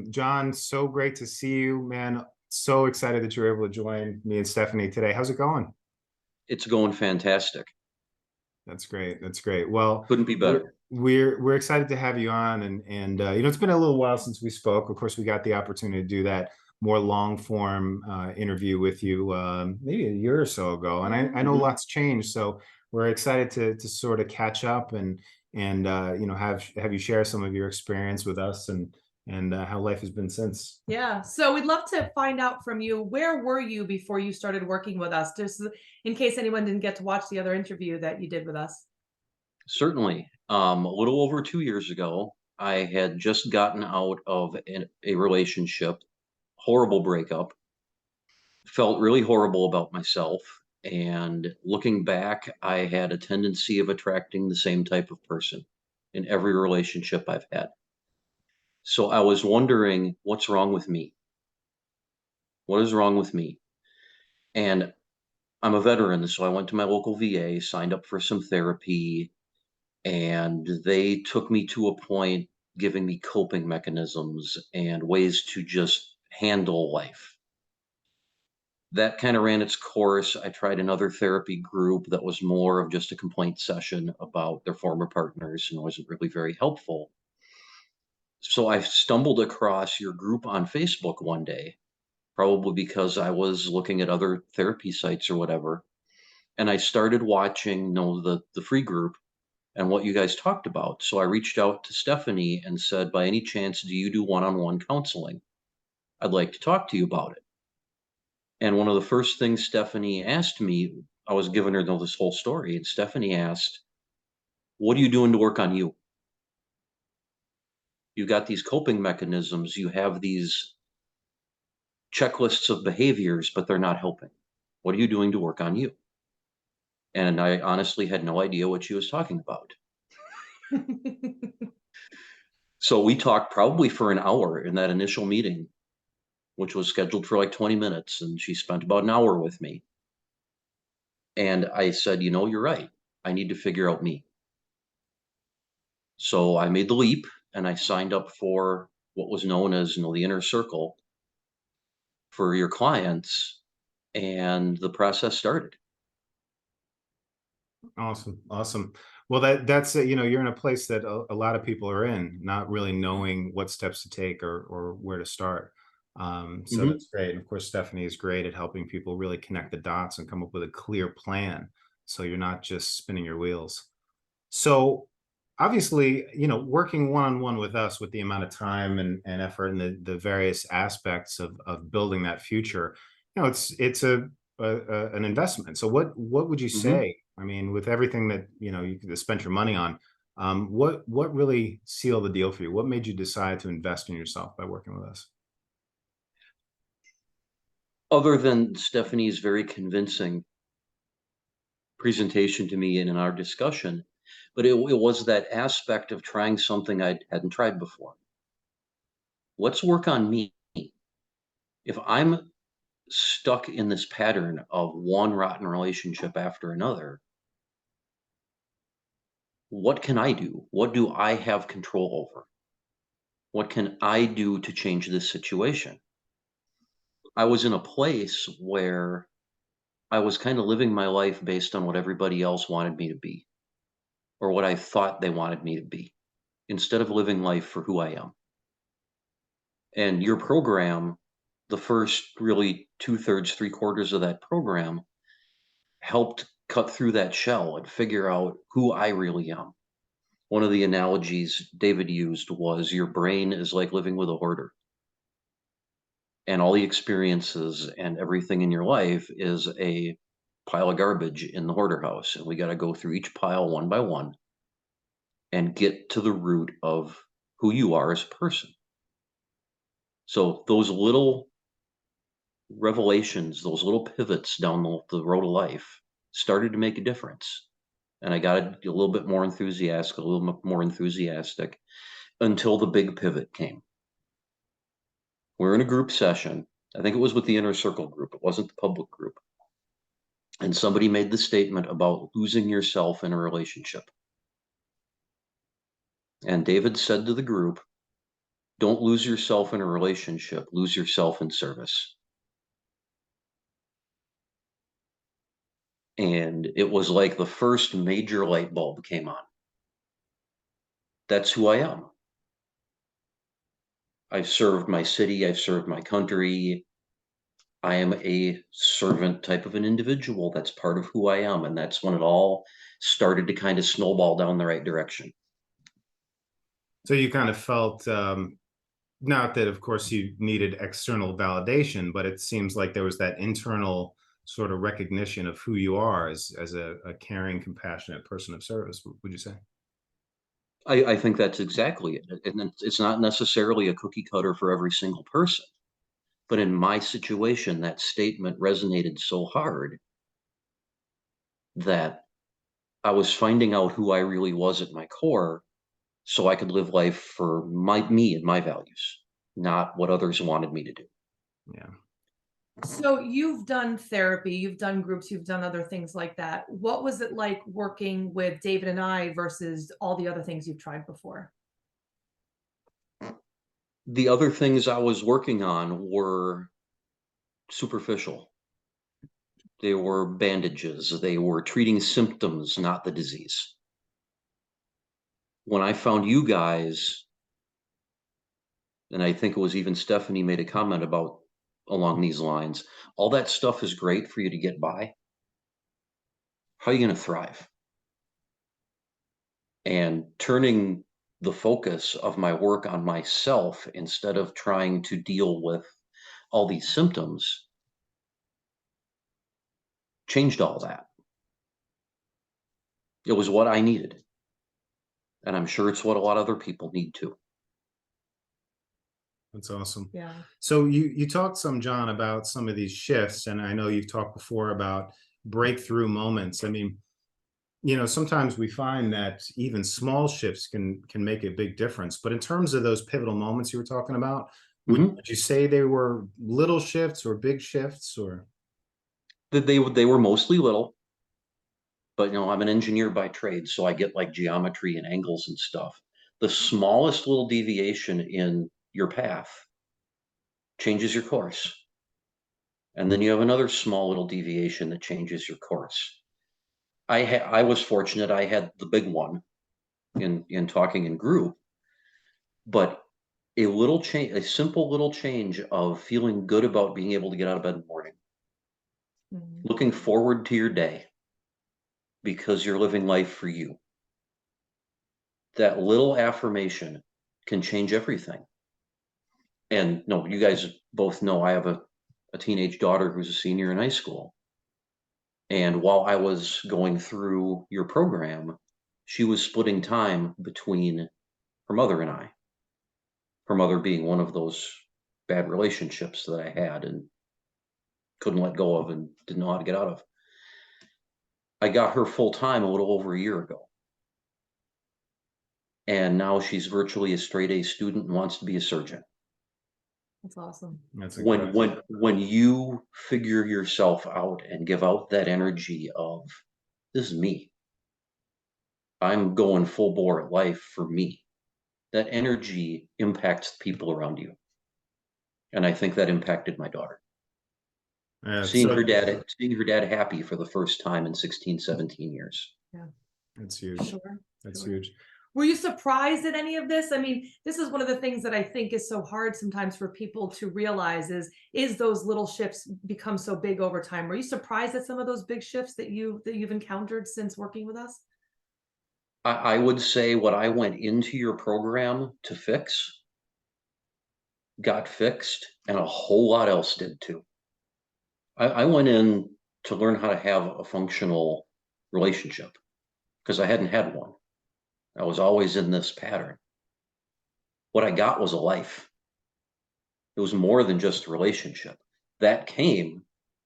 John, so great to see you, man. So excited that you're able to join me and Stephanie today. How's it going? It's going fantastic. That's great. That's great. Well, Couldn't be we're better. we're excited to have you on, and it's been a little while since we spoke. Of course, we got the opportunity to do that more long form interview with you maybe a year or so ago, and I know Hmm. lots changed, so we're excited to sort of catch up and have you share some of your experience with us and how life has been since. Yeah. So we'd love to find out from you, where were you before you started working with us? Just in case anyone didn't get to watch the other interview that you did with us. Certainly. A little over 2 years ago, I had just gotten out of a relationship, horrible breakup, felt really horrible about myself. And looking back, I had a tendency of attracting the same type of person in every relationship I've had. So I was wondering, what's wrong with me? What is wrong with me? And I'm a veteran, so I went to my local VA, signed up for some therapy, and they took me to a point giving me coping mechanisms and ways to just handle life. That kind of ran its course. I tried another therapy group that was more of just a complaint session about their former partners and wasn't really very helpful. So I stumbled across your group on Facebook one day, probably because I was looking at other therapy sites or whatever. And I started watching, the free group and what you guys talked about. So I reached out to Stephanie and said, by any chance, do you do one-on-one counseling? I'd like to talk to you about it. And one of the first things Stephanie asked me, I was giving her this whole story, and Stephanie asked, what are you doing to work on you? You've got these coping mechanisms, you have these checklists of behaviors, but they're not helping. What are you doing to work on you? And I honestly had no idea what she was talking about. So we talked probably for an hour in that initial meeting, which was scheduled for like 20 minutes, and she spent about an hour with me. And I said, you're right. I need to figure out me. So I made the leap and I signed up for what was known as, the inner circle for your clients, and the process started. Awesome, awesome. Well, that's you're in a place that a lot of people are in, not really knowing what steps to take or where to start. So Hmm. that's great. And of course, Stephanie is great at helping people really connect the dots and come up with a clear plan, so you're not just spinning your wheels. So obviously, working one on one with us with the amount of time and effort and the various aspects of building that future, it's an investment. So what would you Hmm. say? I mean, with everything that you could spend your money on, what really sealed the deal for you? What made you decide to invest in yourself by working with us? Other than Stephanie's very convincing presentation to me and in our discussion, but it was that aspect of trying something I hadn't tried before. Let's work on me. If I'm stuck in this pattern of one rotten relationship after another, what can I do? What do I have control over? What can I do to change this situation? I was in a place where I was kind of living my life based on what everybody else wanted me to be, or what I thought they wanted me to be, instead of living life for who I am. And your program, the first really two-thirds, three-quarters of that program, helped cut through that shell and figure out who I really am. One of the analogies David used was your brain is like living with a hoarder, and all the experiences and everything in your life is a pile of garbage in the hoarder house. And we got to go through each pile one by one and get to the root of who you are as a person. So those little revelations, those little pivots down the road of life started to make a difference. And I got a little bit more enthusiastic, a little bit more enthusiastic until the big pivot came. We're in a group session. I think it was with the inner circle group. It wasn't the public group. And somebody made the statement about losing yourself in a relationship. And David said to the group, Don't lose yourself in a relationship, lose yourself in service. And it was like the first major light bulb came on. That's who I am. I've served my city, I've served my country. I am a servant type of an individual. That's part of who I am. And that's when it all started to kind of snowball down the right direction. So you kind of felt, not that, of course, you needed external validation, but it seems like there was that internal sort of recognition of who you are as a caring, compassionate person of service. Would you say? I think that's exactly it. And it's not necessarily a cookie cutter for every single person. But in my situation, that statement resonated so hard that I was finding out who I really was at my core so I could live life for me and my values, not what others wanted me to do. Yeah. So you've done therapy, you've done groups, you've done other things like that. What was it like working with David and I versus all the other things you've tried before? The other things I was working on were superficial. They were bandages. They were treating symptoms, not the disease. When I found you guys, and I think it was even Stephanie made a comment about along these lines, all that stuff is great for you to get by. How are you going to thrive? And turning the focus of my work on myself instead of trying to deal with all these symptoms changed all that. It was what I needed. And I'm sure it's what a lot of other people need too. That's awesome. Yeah. So you talked some, John, about some of these shifts, and I know you've talked before about breakthrough moments. I mean, sometimes we find that even small shifts can make a big difference. But in terms of those pivotal moments you were talking about, would you say they were little shifts or big shifts, or? That they were mostly little, but I'm an engineer by trade, so I get like geometry and angles and stuff. The smallest little deviation in your path changes your course. And then you have another small little deviation that changes your course. I was fortunate I had the big one in talking in group, but a little change, a simple little change of feeling good about being able to get out of bed in the morning, Mhm. looking forward to your day because you're living life for you. That little affirmation can change everything. And no, you guys both know I have a teenage daughter who's a senior in high school. And while I was going through your program, she was splitting time between her mother and I. Her mother being one of those bad relationships that I had and couldn't let go of and didn't know how to get out of. I got her full time a little over a year ago. And now she's virtually a straight A student and wants to be a surgeon. That's awesome. That's When incredible. when you figure yourself out and give out that energy of this is me. I'm going full bore at life for me. That energy impacts people around you. And I think that impacted my daughter. Yeah, Seeing her dad happy for the first time in 16, 17 years. Yeah. that's huge. Sure. That's Sure. huge. Were you surprised at any of this? I mean, this is one of the things that I think is so hard sometimes for people to realize is those little shifts become so big over time. Were you surprised at some of those big shifts that you've encountered since working with us? I would say what I went into your program to fix got fixed, and a whole lot else did too. I went in to learn how to have a functional relationship because I hadn't had one. I was always in this pattern. What I got was a life. It was more than just a relationship. That came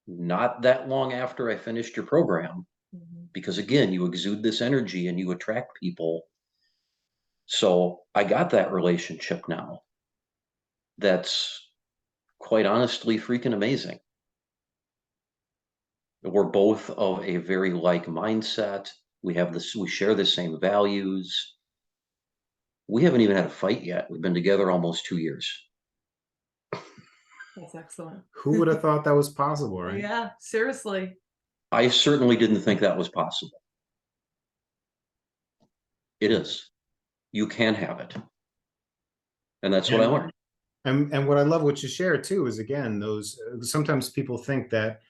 not that long after I finished your program, Mhm. because again, you exude this energy and you attract people. So I got that relationship now. That's quite honestly freaking amazing. We're both of a very like mindset. We share the same values. We haven't even had a fight yet. We've been together almost 2 years. That's excellent. Who would have thought that was possible, right? Yeah, seriously. I certainly didn't think that was possible. It is. You can have it. And that's what I learned. And what I love what you share too is, again, those sometimes people think that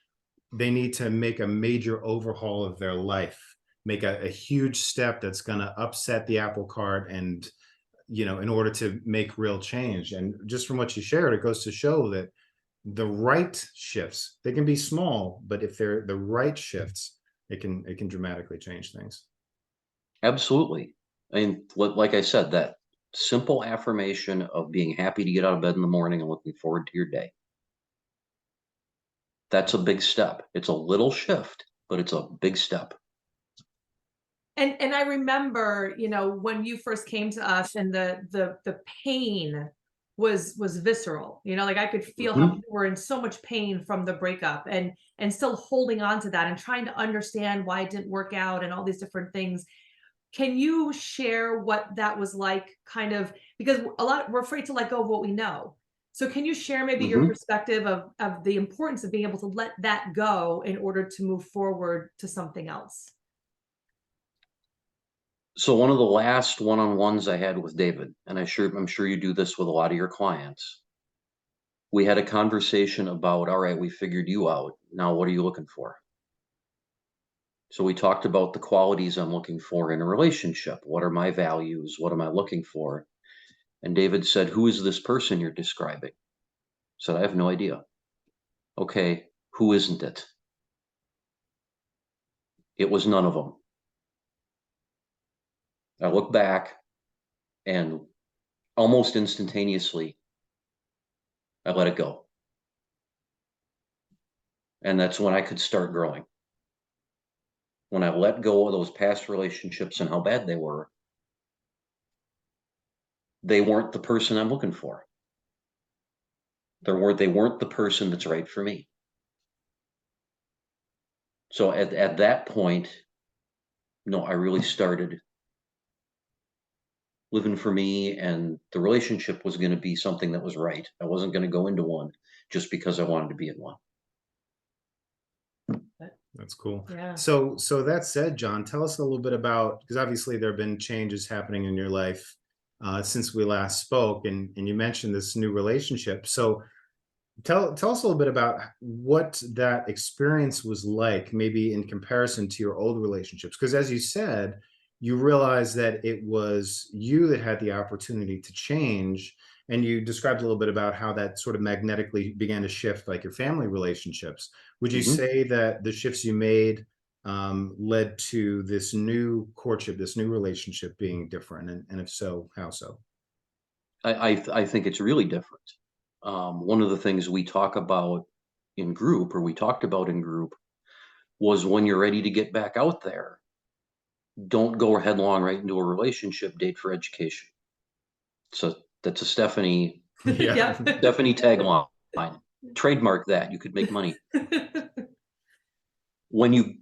they need to make a major overhaul of their life, make a huge step that's going to upset the apple cart, and in order to make real change. And just from what you shared, it goes to show that the right shifts, they can be small, but if they're the right shifts, it can dramatically change things. Absolutely. I mean, like I said, that simple affirmation of being happy to get out of bed in the morning and looking forward to your day. That's a big step. It's a little shift, but it's a big step. And I remember, when you first came to us, and the pain was visceral. Like I could feel how you were in so much pain from the breakup, and still holding on to that and trying to understand why it didn't work out and all these different things. Can you share what that was like, kind of, because we're afraid to let go of what we know. So can you share maybe your perspective of the importance of being able to let that go in order to move forward to something else? So one of the last one-on-ones I had with David, and I'm sure you do this with a lot of your clients. We had a conversation about, all right, we figured you out. Now, what are you looking for? So we talked about the qualities I'm looking for in a relationship. What are my values? What am I looking for? And David said, who is this person you're describing? I said, I have no idea. Okay, who isn't it? It was none of them. I look back, and almost instantaneously, I let it go. And that's when I could start growing. When I let go of those past relationships and how bad they weren't the person I'm looking for. They weren't the person that's right for me. So at that point, I really started living for me, and the relationship was going to be something that was right. I wasn't going to go into one just because I wanted to be in one. That's cool. Yeah. So that said, John, tell us a little bit about, because obviously there have been changes happening in your life since we last spoke, and you mentioned this new relationship. So tell us a little bit about what that experience was like, maybe in comparison to your old relationships. Because as you said, you realized that it was you that had the opportunity to change. And you described a little bit about how that sort of magnetically began to shift, like your family relationships. Would you say that the shifts you made led to this new courtship, this new relationship being different? And if so, how so? I think it's really different. One of the things we talked about in group, was when you're ready to get back out there, don't go headlong right into a relationship, date for education. So that's a Stephanie tagline. Trademark that. You could make money. When you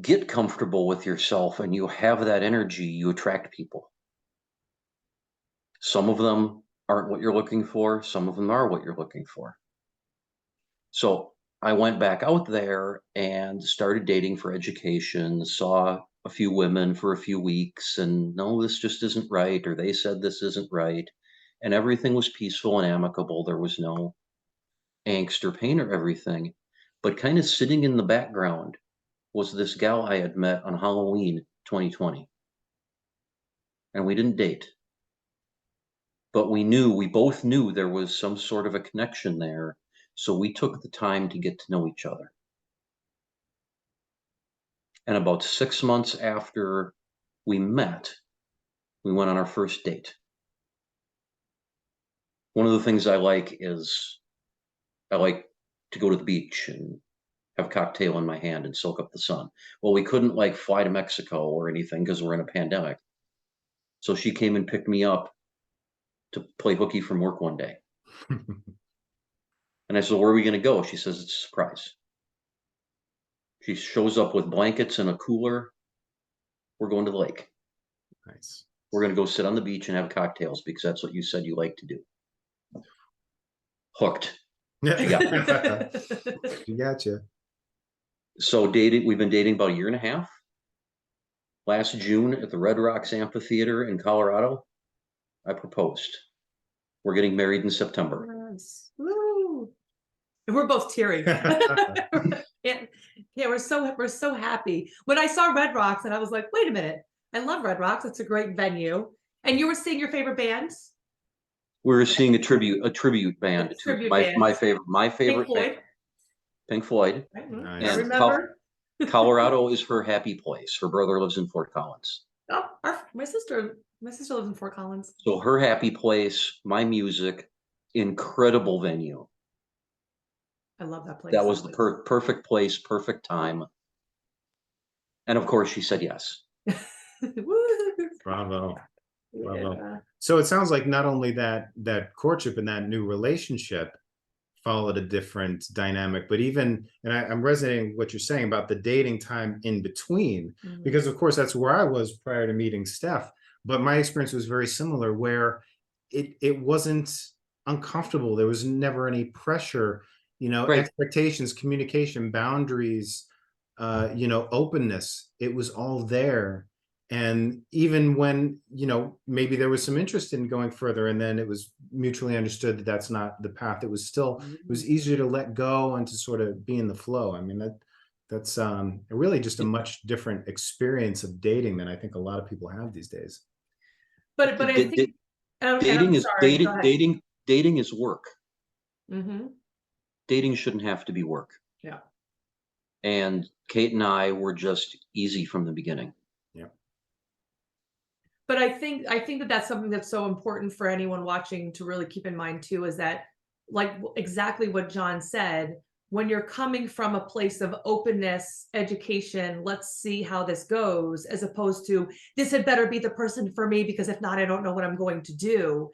get comfortable with yourself and you have that energy, you attract people. Some of them aren't what you're looking for. Some of them are what you're looking for. So I went back out there and started dating for education, saw a few women for a few weeks, and no, this just isn't right, or they said this isn't right. And everything was peaceful and amicable. There was no angst or pain or everything. But kind of sitting in the background was this gal I had met on Halloween 2020. And we didn't date. But we both knew there was some sort of a connection there. So we took the time to get to know each other. And about 6 months after we met, we went on our first date. One of the things I like is I like to go to the beach and have a cocktail in my hand and soak up the sun. Well, we couldn't fly to Mexico or anything because we're in a pandemic. So she came and picked me up to play hooky from work one day. And I said, where are we going to go? She says, it's a surprise. She shows up with blankets and a cooler. We're going to the lake. Nice. We're gonna go sit on the beach and have cocktails because that's what you said you like to do. Hooked. Yeah. You gotcha. So we've been dating about a year and a half. Last June at the Red Rocks Amphitheater in Colorado, I proposed. We're getting married in September. Yes. Woo. And we're both teary. Yeah, yeah, we're so happy. When I saw Red Rocks and I was like, wait a minute, I love Red Rocks. It's a great venue. And you were seeing your favorite bands? We're seeing a tribute band to Tribute my band. favorite Pink band, Floyd. Pink Floyd. I Nice. And remember. Colorado is her happy place. Her brother lives in Fort Collins. Oh, my sister lives in Fort Collins. So her happy place, my music, incredible venue. I love that place. That was the perfect place, perfect time. And of course, she said yes. Woo. Bravo. Bravo. Yeah. So it sounds like not only that courtship and that new relationship followed a different dynamic, but even, and I'm resonating with what you're saying about the dating time in between, Mhm. because of course that's where I was prior to meeting Steph. But my experience was very similar, where it wasn't uncomfortable. There was never any pressure, Right. expectations, communication, boundaries, openness. It was all there. And even when, maybe there was some interest in going further, and then it was mutually understood that that's not the path, it was easier to let go and to sort of be in the flow. I mean, that's really just a much different experience of dating than I think a lot of people have these days. But I Da- think, da- and Dating I'm is sorry, go ahead. dating is work. Mm-hmm. Dating shouldn't have to be work. Yeah. And Kate and I were just easy from the beginning. Yeah. But I think that that's something that's so important for anyone watching to really keep in mind too, is that, like, exactly what John said, when you're coming from a place of openness, education, let's see how this goes, as opposed to this had better be the person for me, because if not, I don't know what I'm going to do.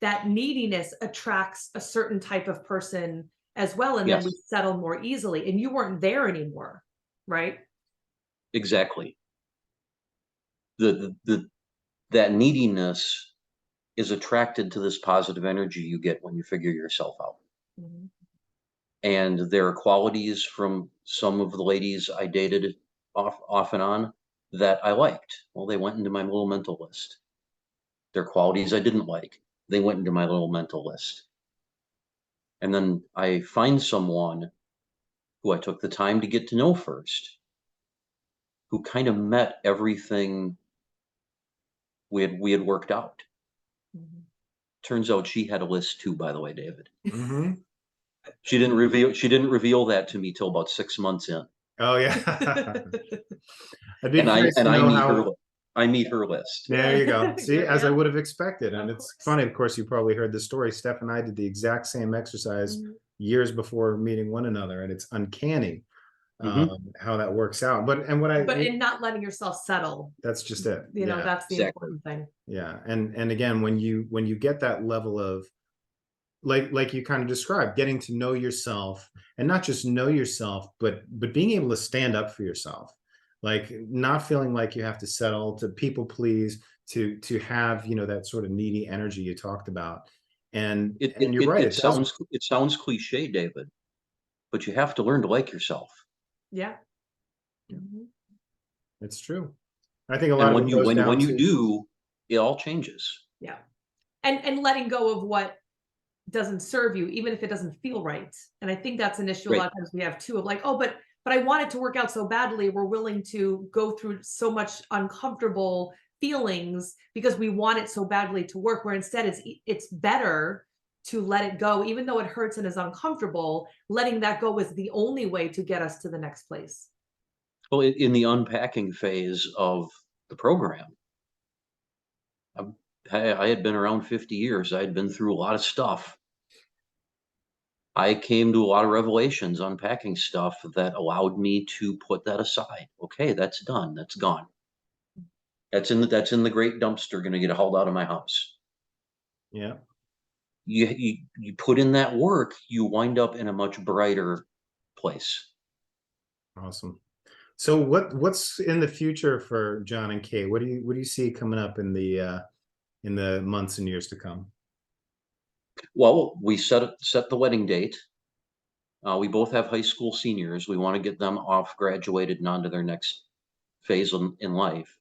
That neediness attracts a certain type of person as well, and then Yes. we settle more easily. And you weren't there anymore, right? Exactly. That neediness is attracted to this positive energy you get when you figure yourself out. Mhm. And there are qualities from some of the ladies I dated off and on that I liked. Well, they went into my little mental list. There are qualities I didn't like. They went into my little mental list. And then I find someone who I took the time to get to know first, who kind of met everything we had worked out. Mhm. Turns out she had a list too, by the way, David. Mm-hmm. She didn't reveal that to me till about 6 months in. Oh yeah. I'd be And curious to know how. I meet her list. There you go. See, as I Yeah. would have expected. And Of it's course. funny, of course, you probably heard the story. Steph and I did the exact same exercise Mhm. years before meeting one another, and it's uncanny Mhm. how that works out. But in not letting yourself settle, that's just it. Yeah. that's the Exactly. important thing. Yeah. And again, when you get that level of, like you kind of described, getting to know yourself, and not just know yourself, but being able to stand up for yourself, like not feeling like you have to settle, to people please, to have that sort of needy energy you talked about. And you're right, It it does. sounds cliche, David, but you have to learn to like yourself. Yeah. Yeah. Mhm. It's true. I think a lot And of it goes down when you to. do, it all changes. Yeah. And letting go of what doesn't serve you, even if it doesn't feel right. And I think that's an issue a Right. lot of times we have too, of like, oh, but I want it to work out so badly. We're willing to go through so much uncomfortable feelings because we want it so badly to work, where instead it's better to let it go, even though it hurts and is uncomfortable. Letting that go is the only way to get us to the next place. Well, in the unpacking phase of the program, I had been around 50 years. I had been through a lot of stuff. I came to a lot of revelations unpacking stuff that allowed me to put that aside. Okay, that's done. That's gone. That's in the great dumpster, going to get hauled out of my house. Yeah. You put in that work, you wind up in a much brighter place. Awesome. So what's in the future for John and Kate? What do you see coming up in the months and years to come? Well, we set the wedding date. We both have high school seniors. We want to get them off graduated and on to their next phase in life.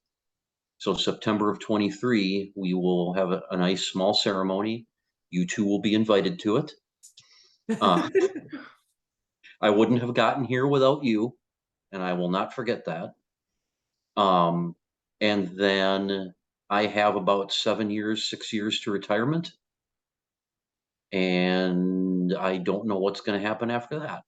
So September of 23, we will have a nice small ceremony. You two will be invited to it. I wouldn't have gotten here without you, and I will not forget that. And then I have about 6 years to retirement. And I don't know what's going to happen after that.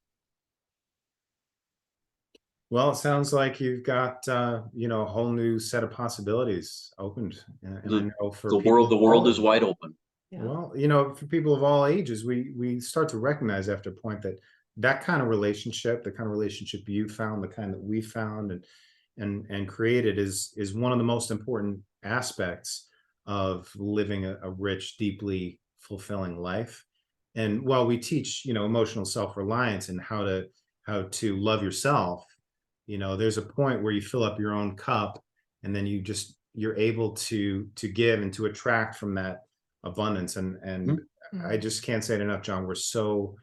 Well, it sounds like you've got a whole new set of possibilities opened, and I know for The people world, of all is wide open. Yeah. well, for people of all ages, we start to recognize after a point that that kind of relationship, the kind of relationship you found, the kind that we found and created is one of the most important aspects of living a rich, deeply fulfilling life. And while we teach, emotional self-reliance and how to love yourself, there's a point where you fill up your own cup, and then you're able to give and to attract from that abundance. And I just can't say it enough, John. We're so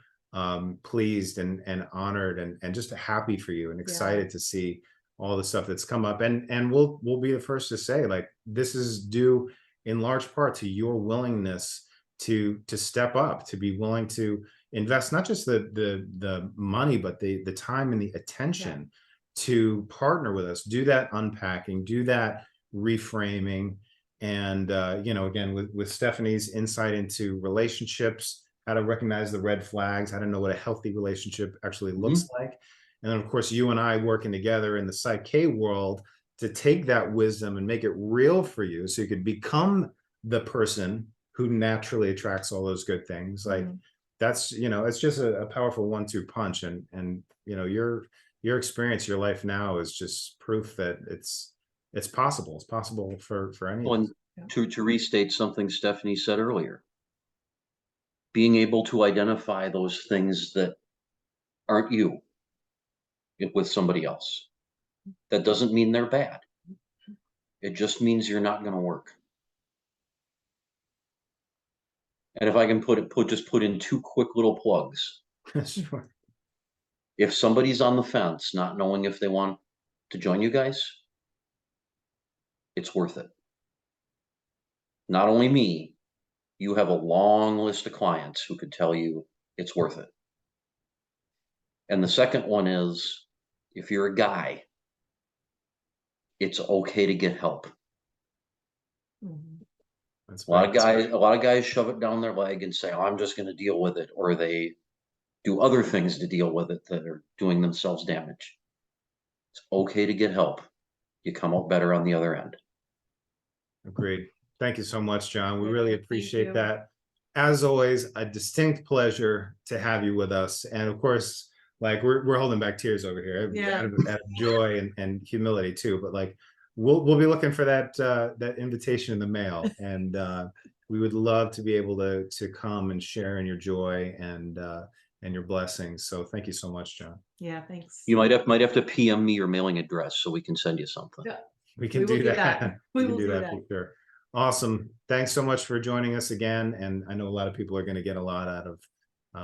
pleased and honored and just happy for you and excited to see all the stuff that's come up. And we'll be the first to say, like, this is due in large part to your willingness to step up, to be willing to invest not just the money, but the time and the attention to partner with us, do that unpacking, do that reframing. And again, with Stephanie's insight into relationships, how to recognize the red flags, how to know what a healthy relationship actually looks like. And then, of course, you and I working together in the Psych K world to take that wisdom and make it real for you so you could become the person who naturally attracts all those good things. Like that's, it's just a powerful 1-2 punch. And your experience, your life now is just proof that it's possible. It's possible for anyone. To restate something Stephanie said earlier, being able to identify those things that aren't you with somebody else. That doesn't mean they're bad. It just means you're not going to work. And if I can put in 2 quick little plugs. Sure. If somebody's on the fence, not knowing if they want to join you guys, it's worth it. Not only me, you have a long list of clients who could tell you it's worth it. And the second one is, if you're a guy, it's okay to get help. That's a lot of guys shove it down their leg and say, oh, I'm just going to deal with it, or they do other things to deal with it that are doing themselves damage. It's okay to get help. You come out better on the other end. Agreed. Thank you so much, John. We really appreciate that. As always, a distinct pleasure to have you with us. And of course, like we're holding back tears over here out of joy and humility too. But like we'll be looking for that invitation in the mail, and we would love to be able to come and share in your joy and your blessings. So thank you so much, John. Yeah, thanks. You might have to PM me your mailing address so we can send you something. Yeah, we can do that. We can do that for sure. Awesome. Thanks so much for joining us again. And I know a lot of people are going to get a lot out of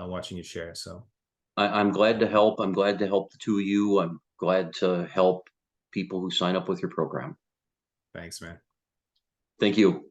watching you share. So I'm glad to help. I'm glad to help the two of you. I'm glad to help people who sign up with your program. Thanks, man. Thank you.